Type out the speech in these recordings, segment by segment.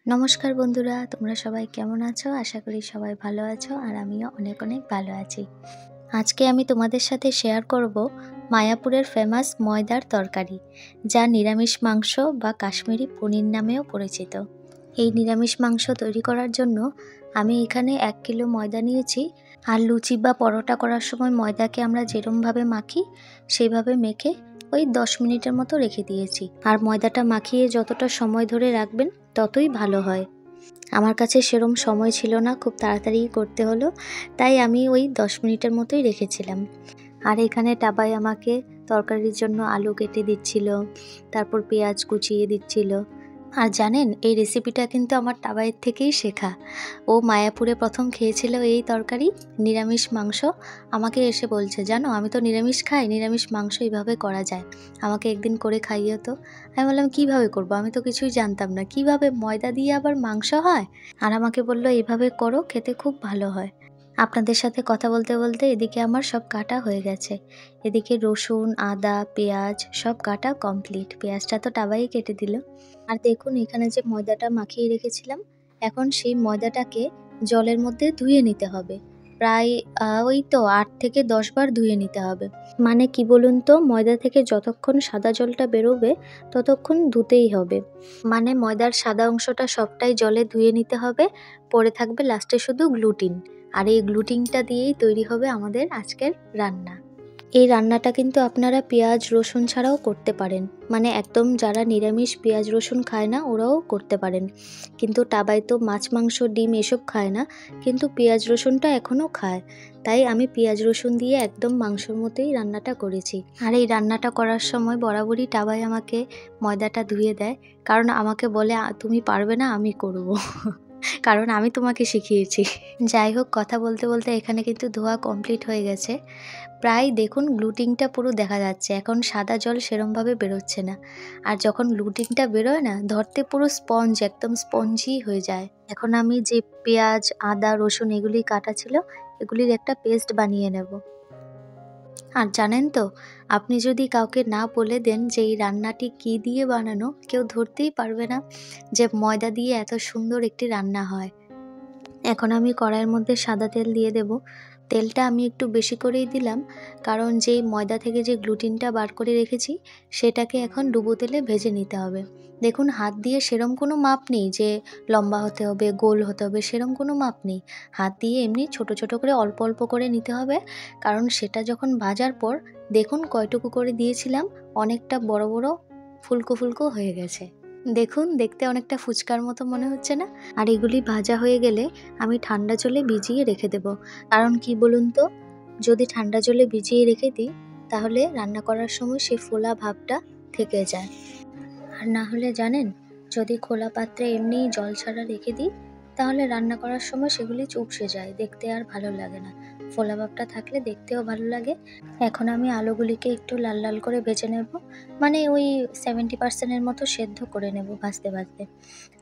নমস্কার বন্ধুরা, তোমরা সবাই কেমন আছো? আশা করি সবাই ভালো আছো আর আমিও অনেক ভালো আছি। আজকে আমি তোমাদের সাথে শেয়ার করব মায়াপুরের ফেমাস ময়দার তরকারি, যা নিরামিষ মাংস বা কাশ্মীরি পনির নামেও পরিচিত। এই নিরামিষ মাংস তৈরি করার জন্য আমি এখানে 1 কিলো ময়দা নিয়েছি। আর লুচি বা পরোটা করার সময় ময়দাকে আমরা যেরমভাবে মাখি সেইভাবে মেখে ওই 10 মিনিটের মতো রেখে দিয়েছি। আর ময়দাটা মাখিয়ে যতটা সময় ধরে রাখবেন ততই ভালো হয়। আমার কাছে সেরম সময় ছিল না, খুব তাড়াতাড়ি করতে হলো, তাই আমি ওই 10 মিনিটের মতোই রেখেছিলাম। আর এখানে টাবাই আমাকে তরকারির জন্য আলু কেটে দিচ্ছিল, তারপর পেঁয়াজ কুচিয়ে দিচ্ছিল। আর জানেন, এই রেসিপিটা কিন্তু আমার টাবাইয়ের থেকেই শেখা। ও মায়াপুরে প্রথম খেয়েছিল এই তরকারি, নিরামিষ মাংস। আমাকে এসে বলছে, জানো আমি তো নিরামিষ খাই, নিরামিষ মাংস এইভাবে করা যায়, আমাকে একদিন করে খাইও তো। আমি বললাম কীভাবে করবো, আমি তো কিছুই জানতাম না, কিভাবে ময়দা দিয়ে আবার মাংস হয়? আর আমাকে বললো এইভাবে করো, খেতে খুব ভালো হয়। আপনাদের সাথে কথা বলতে বলতে এদিকে আমার সব কাটা হয়ে গেছে। এদিকে রসুন, আদা, পেঁয়াজ সব কাটা কমপ্লিট। পেঁয়াজটা তো টাবাই কেটে দিল। আর দেখুন এখানে যে ময়দাটা মাখিয়ে রেখেছিলাম, এখন সেই ময়দাটাকে জলের মধ্যে ধুয়ে নিতে হবে। প্রায় ওই তো 8 থেকে 10 বার ধুয়ে নিতে হবে। মানে কি বলুন তো, ময়দা থেকে যতক্ষণ সাদা জলটা বেরোবে ততক্ষণ ধুতেই হবে। মানে ময়দার সাদা অংশটা সবটাই জলে ধুয়ে নিতে হবে, পড়ে থাকবে লাস্টে শুধু গ্লুটিন। আর এই গ্লুটিনটা দিয়েই তৈরি হবে আমাদের আজকের রান্না। এই রান্নাটা কিন্তু আপনারা পেঁয়াজ রসুন ছাড়াও করতে পারেন, মানে একদম যারা নিরামিষ পেঁয়াজ রসুন খায় না ওরাও করতে পারেন। কিন্তু টাবাই তো মাছ মাংস ডিম এসব খায় না, কিন্তু পেঁয়াজ রসুনটা এখনও খায়, তাই আমি পেঁয়াজ রসুন দিয়ে একদম মাংসর মতোই রান্নাটা করেছি। আর এই রান্নাটা করার সময় বরাবরই টাবাই আমাকে ময়দাটা ধুয়ে দেয়, কারণ আমাকে বলে তুমি পারবে না, আমি করব। কারণ আমি তোমাকে শিখিয়েছি। যাই হোক, কথা বলতে বলতে এখানে কিন্তু ধোয়া কমপ্লিট হয়ে গেছে। প্রায় দেখুন গ্লুটিনটা পুরো দেখা যাচ্ছে, এখন সাদা জল সেরমভাবে বেরোচ্ছে না। আর যখন গ্লুটিনটা বেরোয় না, ধরতে পুরো স্পঞ্জ, একদম স্পঞ্জি হয়ে যায়। এখন আমি যে পেঁয়াজ আদা রসুন এগুলি কাটা ছিল, এগুলির একটা পেস্ট বানিয়ে নেব। আর জানেন তো, আপনি যদি কাউকে না বলে দেন যে এই রান্নাটি কী দিয়ে বানানো, কেউ ধরতেই পারবে না যে ময়দা দিয়ে এত সুন্দর একটি রান্না হয়। এখন আমি কড়াইয়ের মধ্যে সাদা তেল দিয়ে দেব। তেলটা আমি একটু বেশি করেই দিলাম, কারণ যেই ময়দা থেকে যে গ্লুটিনটা বার করে রেখেছি সেটাকে এখন ডুবো তেলে ভেজে নিতে হবে। দেখুন হাত দিয়ে সেরম কোনো মাপ নেই যে লম্বা হতে হবে গোল হতে হবে, সেরম কোনো মাপ নেই। হাত দিয়ে এমনি ছোট ছোট করে অল্প অল্প করে নিতে হবে, কারণ সেটা যখন ভাজার পর দেখুন কয়টুকু করে দিয়েছিলাম, অনেকটা বড় বড় ফুলকো ফুলকো হয়ে গেছে। দেখুন দেখতে অনেকটা ফুচকার মতো মনে হচ্ছে না? আর এগুলি ভাজা হয়ে গেলে আমি ঠান্ডা জলে ভিজিয়ে রেখে দেব। কারণ কি বলুন তো, যদি ঠান্ডা জলে ভিজিয়ে রেখে দিই তাহলে রান্না করার সময় সেই ফোলা ভাবটা থেকে যায়। আর না হলে জানেন, যদি খোলা পাত্রে এমনি জল ছাড়া রেখে দিই তাহলে রান্না করার সময় সেগুলি চুপসে যায়, দেখতে আর ভালো লাগে না। ফোলা ভাবটা থাকলে দেখতেও ভালো লাগে। এখন আমি আলুগুলিকে একটু লাল লাল করে ভেজে নেব, মানে ওই 70% মতো সেদ্ধ করে নেব ভাজতে ভাজতে।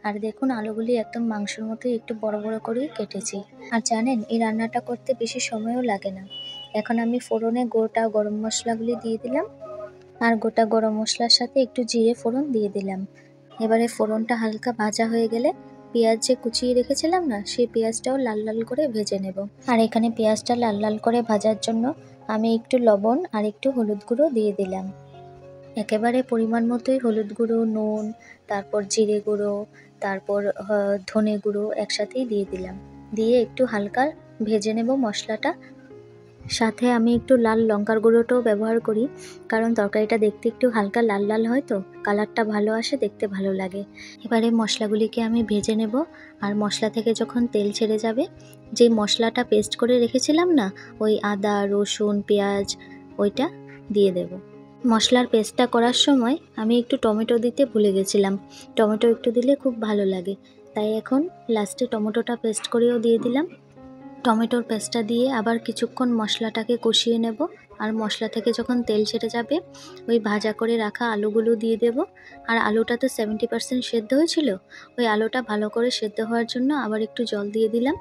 আর দেখুন আলুগুলি একদম মাংসের মতোই একটু বড় বড় করেই কেটেছি। আর জানেন, এই রান্নাটা করতে বেশি সময়ও লাগে না। এখন আমি ফোড়নে গোটা গরম মশলাগুলি দিয়ে দিলাম, আর গোটা গরম মশলার সাথে একটু জিরে ফোড়ন দিয়ে দিলাম। এবারে ফোড়নটা হালকা ভাজা হয়ে গেলে পেঁয়াজ যে কুচিয়ে রেখেছিলাম না, সেই পেঁয়াজটাও লাল লাল করে ভেজে নেব। আর এখানে পেঁয়াজটা লাল লাল করে ভাজার জন্য আমি একটু লবণ আর একটু হলুদ গুঁড়ো দিয়ে দিলাম। একেবারে পরিমাণ মতোই হলুদ গুঁড়ো, নুন, তারপর জিরে গুঁড়ো, তারপর ধনে গুঁড়ো একসাথেই দিয়ে দিলাম। দিয়ে একটু হালকা ভেজে নেব মশলাটা। সাথে আমি একটু লাল লঙ্কার গুঁড়োটাও ব্যবহার করি, কারণ তরকারিটা দেখতে একটু হালকা লাল লাল হয় তো, কালারটা ভালো আসে, দেখতে ভালো লাগে। এবারে মশলাগুলিকে আমি ভেজে নেব। আর মশলা থেকে যখন তেল ছেড়ে যাবে, যেই মশলাটা পেস্ট করে রেখেছিলাম না, ওই আদা রসুন পেঁয়াজ, ওইটা দিয়ে দেব। মশলার পেস্টটা করার সময় আমি একটু টমেটো দিতে ভুলে গেছিলাম, টমেটো একটু দিলে খুব ভালো লাগে, তাই এখন লাস্টে টমেটোটা পেস্ট করেও দিয়ে দিলাম। টমেটোর পেস্টটা দিয়ে আবার কিছুক্ষণ মশলাটাকে কষিয়ে নেব। আর মশলা থেকে যখন তেল ছেড়ে যাবে, ওই ভাজা করে রাখা আলুগুলো দিয়ে দেব। আর আলুটা তো 70% সেদ্ধ হয়েছিল, ওই আলুটা ভালো করে সেদ্ধ হওয়ার জন্য আবার একটু জল দিয়ে দিলাম।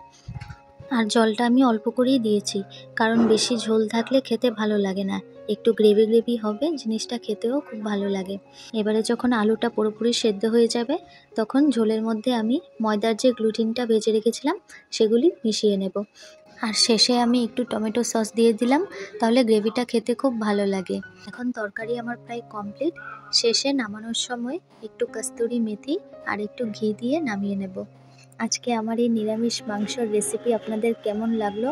আর জলটা আমি অল্প করেই দিয়েছি, কারণ বেশি ঝোল থাকলে খেতে ভালো লাগে না। একটু গ্রেভি গ্রেভি হবে, জিনিসটা খেতেও খুব ভালো লাগে। এবারে যখন আলুটা পুরোপুরি সেদ্ধ হয়ে যাবে তখন ঝোলের মধ্যে আমি ময়দার যে গ্লুটিনটা ভেজে রেখেছিলাম সেগুলি মিশিয়ে নেব। আর শেষে আমি একটু টমেটো সস দিয়ে দিলাম, তাহলে গ্রেভিটা খেতে খুব ভালো লাগে। এখন তরকারি আমার প্রায় কমপ্লিট। শেষে নামানোর সময় একটু কস্তুরি মেথি আর একটু ঘি দিয়ে নামিয়ে নেব। আজকে আমার এই নিরামিষ মাংসর রেসিপি আপনাদের কেমন লাগলো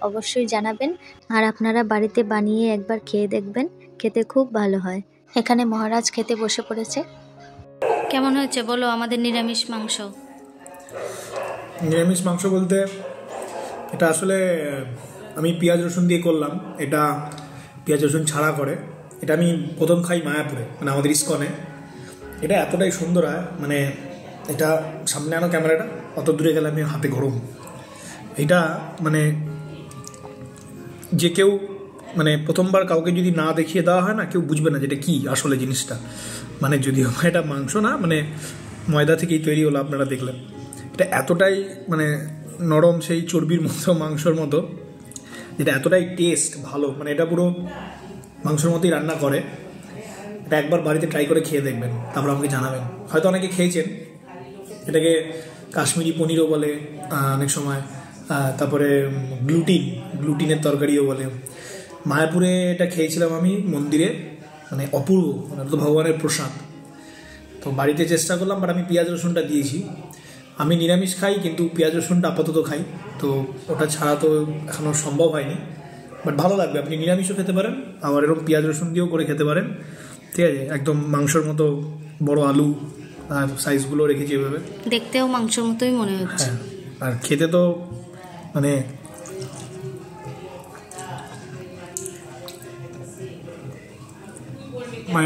অবশ্যই জানাবেন, আর আপনারা বাড়িতে বানিয়ে একবার খেয়ে দেখবেন, খেতে খুব ভালো হয়। এখানে মহারাজ খেতে বসে পড়েছে। কেমন হয়েছে বলো আমাদের নিরামিষ মাংস? নিরামিষ মাংস বলতে এটা আসলে আমি পেঁয়াজ রসুন দিয়ে করলাম, এটা পেঁয়াজ রসুন ছাড়া করে। এটা আমি প্রথম খাই মায়াপুরে, মানে আমাদের ইস্কনে। এটা এতটাই সুন্দর হয়, মানে এটা সামনে আনো ক্যামেরাটা, অত দূরে গেলে আমি হাতে গরম। এটা মানে যে কেউ মানে প্রথমবার কাউকে যদি না দেখিয়ে দেওয়া হয় না, কেউ বুঝবে না যেটা কি আসলে জিনিসটা। মানে যদিও এটা মাংস না, মানে ময়দা থেকেই তৈরি হলো, আপনারা দেখলেন। এটা এতটাই মানে নরম, সেই চর্বির মতো মাংসর মতো, যেটা এতটাই টেস্ট ভালো, মানে এটা পুরো মাংসর মতোই রান্না করে। এটা একবার বাড়িতে ট্রাই করে খেয়ে দেখবেন, তারপর আমাকে জানাবেন। হয়তো অনেকে খেয়েছেন, এটাকে কাশ্মীরি পনিরও বলে অনেক সময়, তারপরে গ্লুটিনের তরকারিও বলে। মায়াপুরে এটা খেয়েছিলাম আমি মন্দিরে, মানে অপূর্ব, মানে তো ভগবানের প্রসাদ। তো বাড়িতে চেষ্টা করলাম, বাট আমি পেঁয়াজ রসুনটা দিয়েছি। আমি নিরামিষ খাই, কিন্তু পেঁয়াজ রসুনটা আপাতত খাই, তো ওটা ছাড়া তো এখনও সম্ভব হয়নি। বাট ভালো লাগবে, আপনি নিরামিষও খেতে পারেন, আবার এরকম পেঁয়াজ রসুন দিয়েও করে খেতে পারেন। ঠিক আছে, একদম মাংসর মতো বড় আলু আর সাইজগুলো রেখেছি এভাবে, দেখতেও মাংসের মতোই মনে হচ্ছে। হ্যাঁ, আর খেতে তো মানে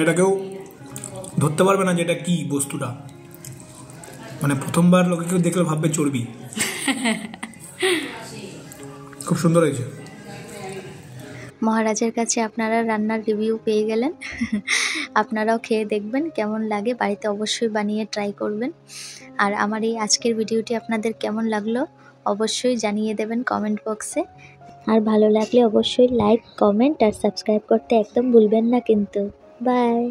এটাকেও ধরতে পারবে না যে এটা কি বস্তুটা। মানে প্রথমবার লোকে কেউ দেখলে ভাববে চর্বি। খুব সুন্দর হয়েছে। মহারাজের কাছে আপনারা রান্নার রিভিউ পেয়ে গেলেন। আপনারাও খেয়ে দেখবেন কেমন লাগে, বাড়িতে অবশ্যই বানিয়ে ট্রাই করবেন। আর আমার এই আজকের ভিডিওটি আপনাদের কেমন লাগলো অবশ্যই জানিয়ে দেবেন কমেন্ট বক্সে। আর ভালো লাগলে অবশ্যই লাইক, কমেন্ট আর সাবস্ক্রাইব করতে একদম ভুলবেন না কিন্তু। বাই।